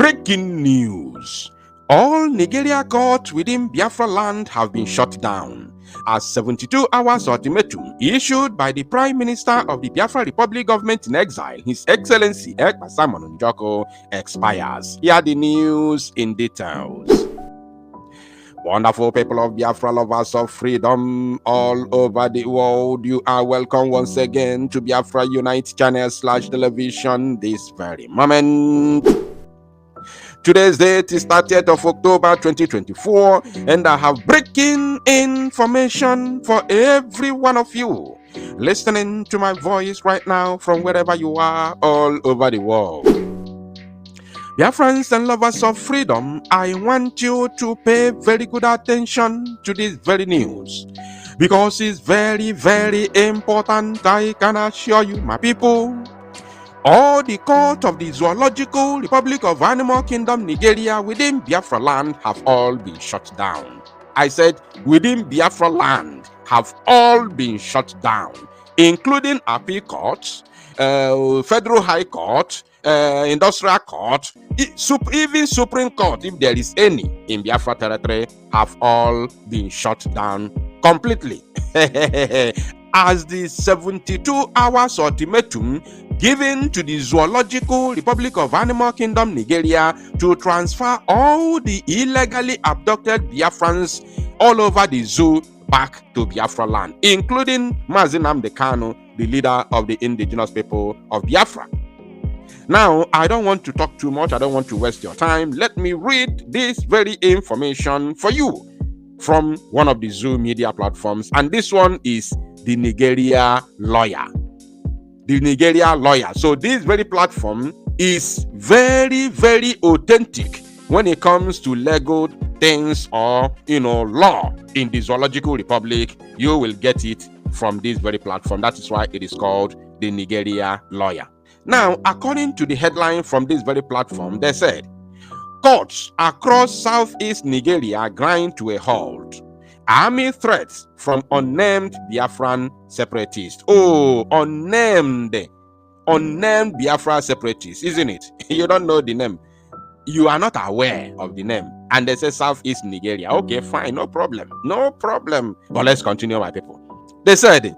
Breaking news. All Nigeria courts within Biafraland have been shut down as 72 hours ultimatum issued by the Prime Minister of the Biafra Republic government in exile, His Excellency Ekpa expires. Here are the news in details. Wonderful people of Biafra, lovers of freedom all over the world, you are welcome once again to Biafra Unite channel /television this very moment. Today's date is 30th of October 2024, and I have breaking information for every one of you listening to my voice right now from wherever you are all over the world. Dear friends and lovers of freedom, I want you to pay very good attention to this very news because it's very, very important. I can assure you, my people. All the court of the Zoological Republic of Animal Kingdom Nigeria within Biafraland have all been shut down. I said within Biafraland have all been shut down, including appeal courts, federal high court, industrial court, even Supreme Court, if there is any in Biafra territory, have all been shut down completely. As the 72 hours ultimatum given to the Zoological Republic of Animal Kingdom Nigeria to transfer all the illegally abducted Biafrans all over the zoo back to Biafra land, including Mazi Nnamdi Kanu, the leader of the indigenous people of Biafra. Now, I don't want to talk too much. I don't want to waste your time. Let me read this very information for you from one of the Zoo media platforms, and this one is the Nigeria Lawyer. The Nigeria Lawyer. So this very platform is very, very authentic when it comes to legal things or, law in the Zoological Republic. You will get it from this very platform. That is why it is called the Nigeria Lawyer. Now, according to the headline from this very platform, they said, courts across southeast Nigeria grind to a halt. Army threats from unnamed Biafran separatists. Oh, unnamed Biafra separatists, isn't it? You don't know the name. You are not aware of the name. And they say Southeast Nigeria. Okay, fine, no problem. No problem. But let's continue, my people. They said,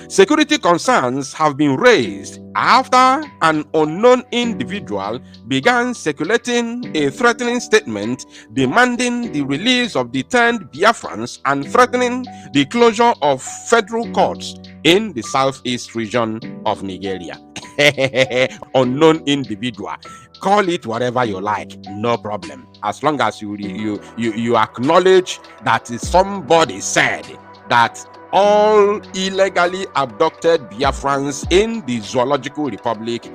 security concerns have been raised after an unknown individual began circulating a threatening statement demanding the release of detained Biafrans and threatening the closure of federal courts in the southeast region of Nigeria. Unknown individual. Call it whatever you like, no problem. As long as you acknowledge that somebody said that all illegally abducted Biafrans in the Zoological Republic,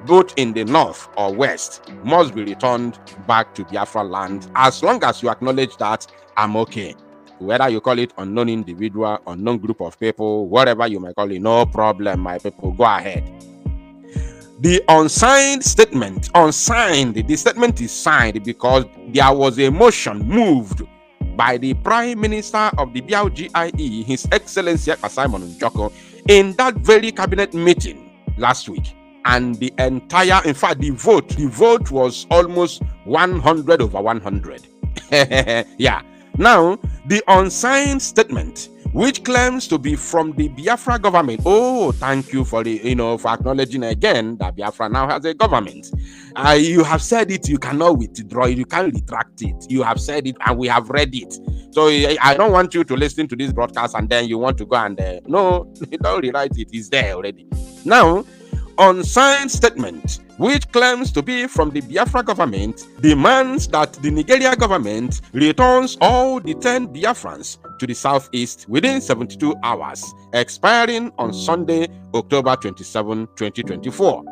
both in the north or west, must be returned back to Biafra land. As long as you acknowledge that, I'm okay. Whether you call it unknown individual, unknown group of people, whatever you may call it, no problem, my people, go ahead. The unsigned statement, the statement is signed because there was a motion moved by the Prime Minister of the BLGIE, His Excellency Ekpa in that very cabinet meeting last week. And the entire, in fact, the vote was almost 100 over 100. Yeah. Now, the unsigned statement, which claims to be from the Biafra government. Oh, thank you for for acknowledging again that Biafra now has a government. You have said it, you cannot withdraw it, you can't retract it. You have said it and we have read it. So I don't want you to listen to this broadcast and then you want to go and no, don't rewrite it, it's there already. Now, unsigned statement, which claims to be from the Biafra government, demands that the Nigeria government returns all detained Biafrans to the southeast within 72 hours, expiring on Sunday, October 27, 2024.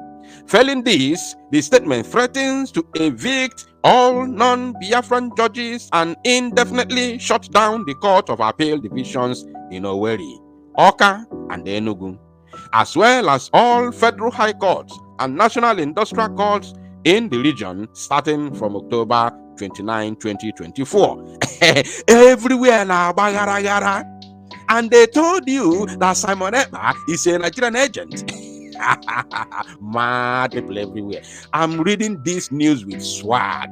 Failing this, the statement threatens to evict all non-Biafran judges and indefinitely shut down the Court of Appeal divisions in Owerri, Awka, and Enugu, as well as all federal high courts and national industrial courts in the region starting from October 29, 2024. Everywhere now, bagara. And they told you that Simon Ekpa is a Nigerian agent. Mad people everywhere. I'm reading this news with swag.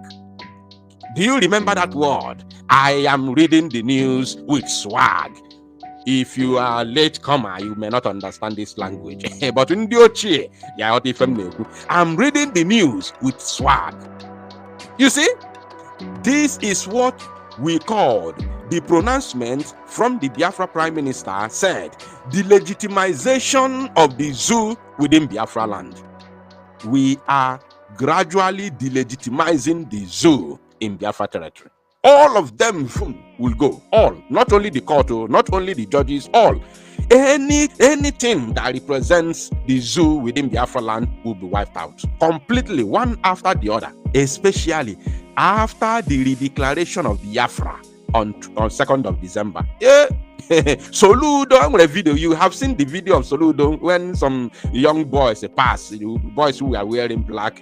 Do you remember that word? I am reading the news with swag. If you are late comer, you may not understand this language. But in the I'm reading the news with swag. You see, this is what we called the pronouncement from the Biafra Prime Minister said, the legitimization of the zoo within Biafraland. We are gradually delegitimizing the zoo in Biafra territory. All of them will go. All, not only the court, not only the judges, all. Anything that represents the zoo within Biafra land will be wiped out completely, one after the other. Especially after the redeclaration of Biafra on 2nd of December. Soludo, video. You have seen the video of Soludo when some young boys pass, boys who are wearing black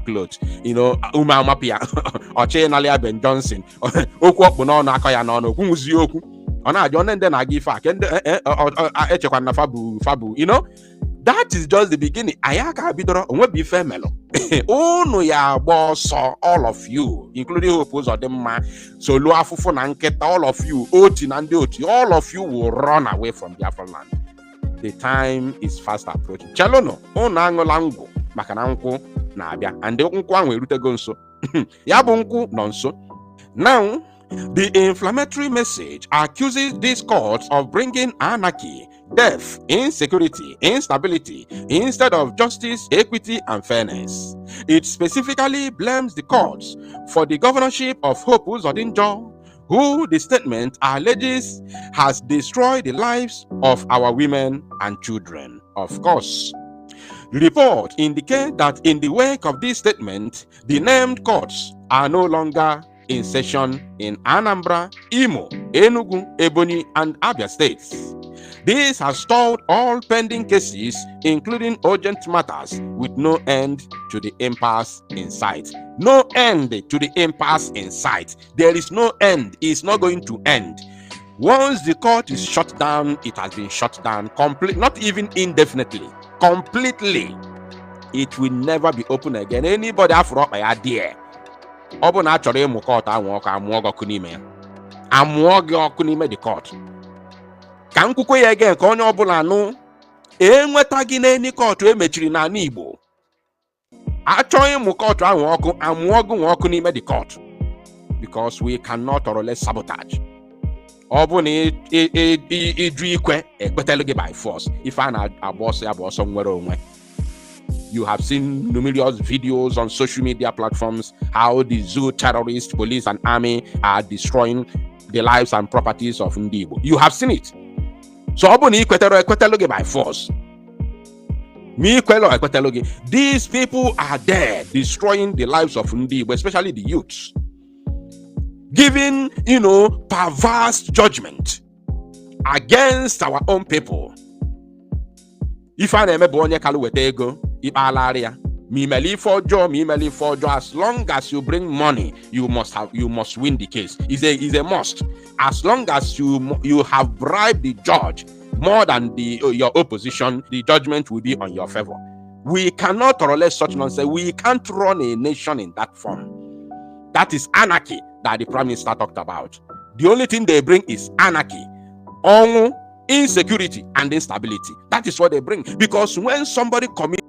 clothes, Uma Mapia or Chainalia Ben Johnson, that is just the beginning. Ayaka bidoro onwe bi femelo. Unu ya boss, all of you, including Hopos or them Solo Afufu na Nketa, all of you, Oti and Oti, all of you will run away from Biafraland. The time is fast approaching. Chalono, onango lango, makananko na abia, and the unkwa we rute gonso. Yabunku nonso. Now, the inflammatory message accuses these courts of bringing anarchy, death, insecurity, instability, instead of justice, equity, and fairness. It specifically blames the courts for the governorship of Hope Uzodinjo, who the statement alleges has destroyed the lives of our women and children. Of course, the report indicates that in the wake of this statement, the named courts are no longer in session in Anambra, Imo, Enugu, Ebonyi, and Abia states. This has stalled all pending cases, including urgent matters, with no end to the impasse in sight. No end to the impasse in sight. There is no end. It's not going to end. Once the court is shut down, it has been shut down completely, not even indefinitely, completely. It will never be open again. Anybody have rock my idea? Obu na achọrọ ịmụ court anwụ ọkụ amụọ gị ọkụ n'ime ya. Amụọ gị ọkụ n'ime the court. Ka nkwukwe ya again ka onye ọbụla anụ enweta gị n'eni court emechiri n'ala Igbo. Achọghị ịmụ court anwụ ọkụ amụọ gị nwa ọkụ n'ime the court. Because we cannot tolerate sabotage. Obu na ịjụ ikwe ekpetelu gị by force. If a na-agba ọsọ ya bụ ọsọ nwere onwe. You have seen numerous videos on social media platforms how the zoo terrorists, police, and army are destroying the lives and properties of Ndibo. You have seen it. So, by force. These people are there destroying the lives of Ndibo, especially the youths. Giving, perverse judgment against our own people. If I remember onye kalu wete ego, ipalaria, mimeli for job. As long as you bring money, you must win the case. It's a must. As long as you have bribed the judge more than your opposition, the judgment will be on your favor. We cannot tolerate such nonsense. We can't run a nation in that form. That is anarchy that the Prime Minister talked about. The only thing they bring is anarchy. Insecurity and instability. That is what they bring. Because when somebody commits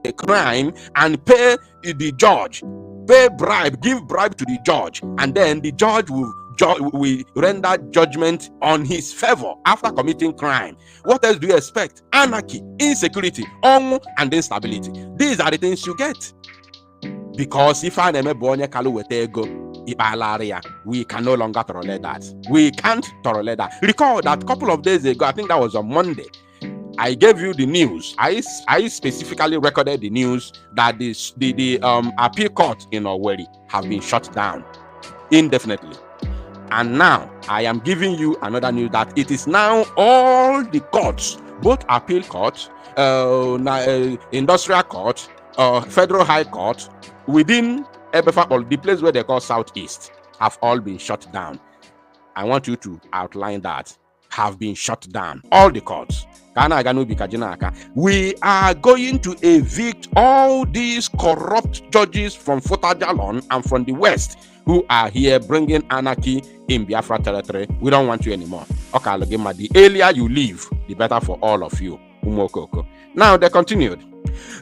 a crime and pay the judge, give bribe to the judge, and then the judge will render judgment on his favor after committing crime. What else do you expect? Anarchy, insecurity, and instability. These are the things you get. Because if I never born a kalu wetego, we can no longer tolerate that. We can't tolerate that. Recall that a couple of days ago, I think that was on Monday, I gave you the news. I specifically recorded the news that the appeal court in Owerri have been shut down indefinitely. And now I am giving you another news that it is now all the courts, both appeal court, industrial court, federal high court, within Ebefa, the place where they call Southeast, have all been shut down. I want you to outline that. have been shut down. All the courts. We are going to evict all these corrupt judges from Fotajalon and from the West who are here bringing anarchy in Biafra territory. We don't want you anymore. Okay, the earlier you leave, the better for all of you. Now they continued.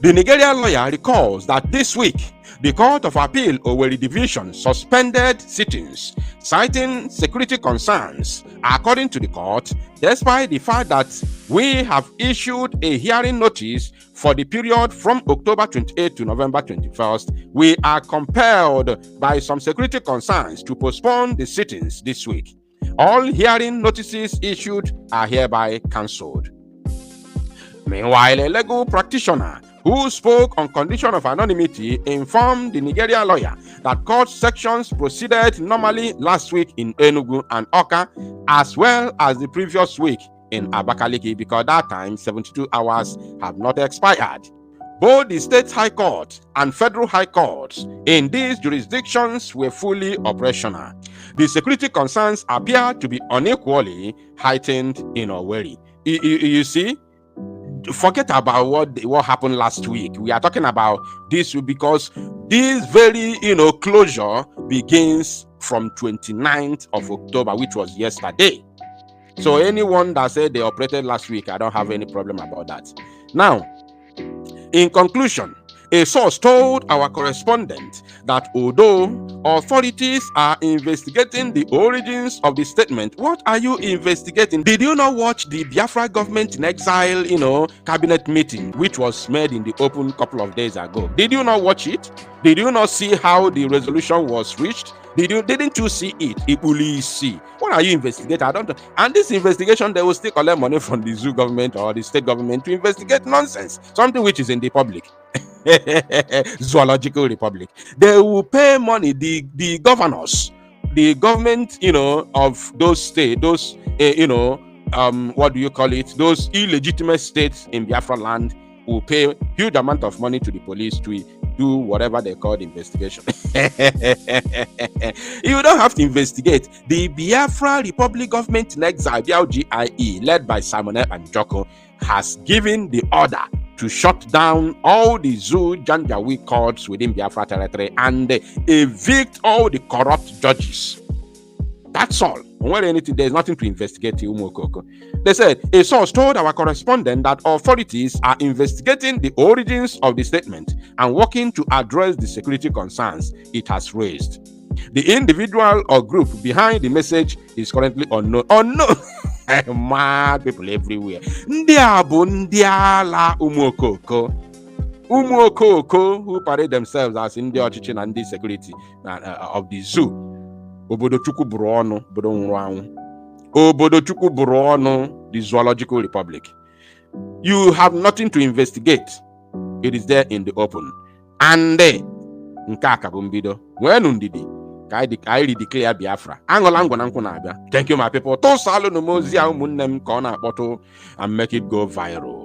The Nigerian lawyer recalls that this week, the Court of Appeal Owerri Division suspended sittings, citing security concerns. According to the court, despite the fact that we have issued a hearing notice for the period from October 28 to November 21st, we are compelled by some security concerns to postpone the sittings this week. All hearing notices issued are hereby cancelled. Meanwhile, a legal practitioner who spoke on condition of anonymity informed the Nigerian lawyer that court sections proceeded normally last week in Enugu and Oka, as well as the previous week in Abakaliki, because that time 72 hours have not expired. Both the state high court and federal high courts in these jurisdictions were fully operational. The security concerns appear to be unequally heightened in Owerri. You see, forget about what happened last week. We are talking about this because this very closure begins from 29th of October, which was yesterday. So anyone that said they operated last week, I don't have any problem about that. Now, in conclusion, a source told our correspondent that although authorities are investigating the origins of the statement, what are you investigating? Did you not watch the Biafra government in exile, cabinet meeting, which was made in the open a couple of days ago? Did you not watch it? Did you not see how the resolution was reached? Didn't you see it? See. What are you investigating? I don't know. And this investigation, they will still collect money from the zoo government or the state government to investigate nonsense, something which is in the public. Zoological Republic. They will pay money, the governors, the government, of those states, those, what do you call it? Those illegitimate states in Biafraland will pay huge amount of money to the police to do whatever they call the investigation. You don't have to investigate. The Biafra Republic government in exile, BLGIE, led by Simon and Joko, has given the order to shut down all the zoo Janjaweed courts within Biafra territory and evict all the corrupt judges. That's all. There's nothing to investigate. They said a source told our correspondent that authorities are investigating the origins of the statement and working to address the security concerns it has raised. The individual or group behind the message is currently unknown. Mad people everywhere. Umuokoko, who parade themselves as in the Ochin and the security of the zoo. Obodo Chukwu buru ọnụ, obodo nwụrụ anwụ. Obodo Chukwu buru ọnụ, the Zoological Republic. You have nothing to investigate. It is there in the open. And nke a ka bụ mbido. Nwenu ndidi ka anyị declare Biafra. Aṅụla ngwa na nkwụ na-abịa. Thank you, my people. Tụsalụ n'ozi a ụmụnne m ka ọ na-akpọtụ and make it go viral.